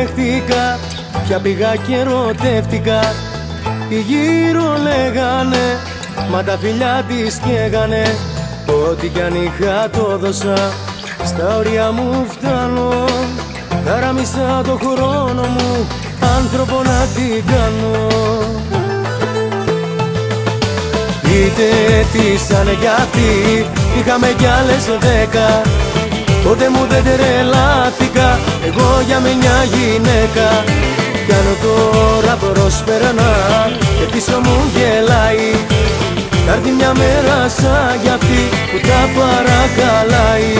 δέχτηκα, πια πήγα και ερωτεύτηκα. Οι γύρω λέγανε, μα τα φιλιά της καίγανε. Ό,τι κι αν είχα το δώσα, στα όρια μου φτάνω. Χαράμισα το χρόνο μου, άνθρωπο να την κάνω. Είτε τι σαν κι αυτή, είχαμε κι άλλες 10. Ποτέ μου δεν τρελάθηκα, εγώ για μια γυναίκα. Κι αν τώρα προσπερνά και πίσω μου γελάει, θα έρθει μια μέρα σαν κι αυτή που τα παρακαλάει.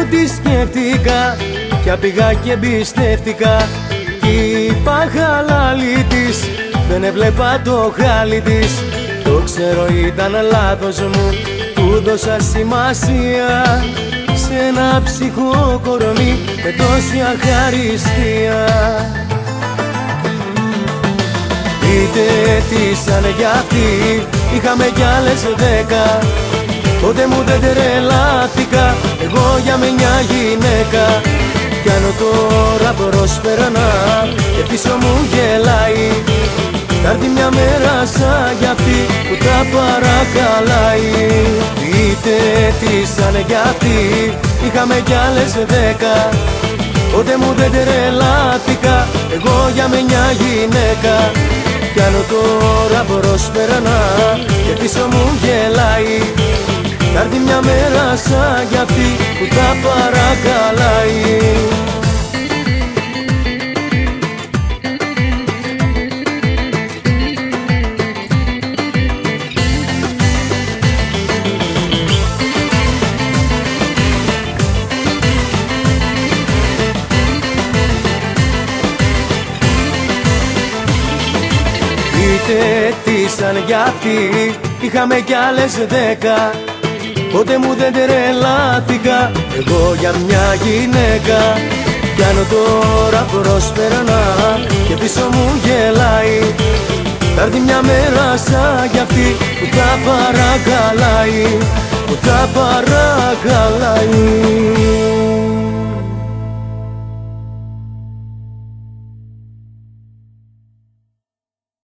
Τη σκέφτηκα, πια πήγα και εμπιστεύτηκα. Κι είπα χαλάλι της, δεν έβλεπα το χάλι της. Το ξέρω ήταν λάθος μου που δώσα σημασία σε ένα ψυχό κορμί με τόση αχαριστία. Είτε τι σαν κι αυτή, είχαμε κι άλλες 10. Ποτέ μου δεν τρελάθηκα, εγώ για μια γυναίκα. Κι αν τώρα προσπερνά και πίσω μου γελάει, θα έρθει μια μέρα σαν κι αυτή που τα παρακαλάει. Είτε τι σαν κι αυτή, είχαμε κι άλλες 10. Ποτέ μου δεν τρελάθηκα, εγώ για μια γυναίκα. Κι αν τώρα προσπερνά και πίσω μου γελάει, θα έρθει μια μέρα σαν κι αυτή που τα παρακαλάει. Είτε τι σαν κι αυτή, είχαμε κι άλλες 10. Ποτέ μου δεν τρελάθηκα, εγώ για μια γυναίκα. Κι αν τώρα προσπερνά και πίσω μου γελάει, θα έρθει μια μέρα σαν κι αυτή που τα παρακαλάει, που τα παρακαλάει.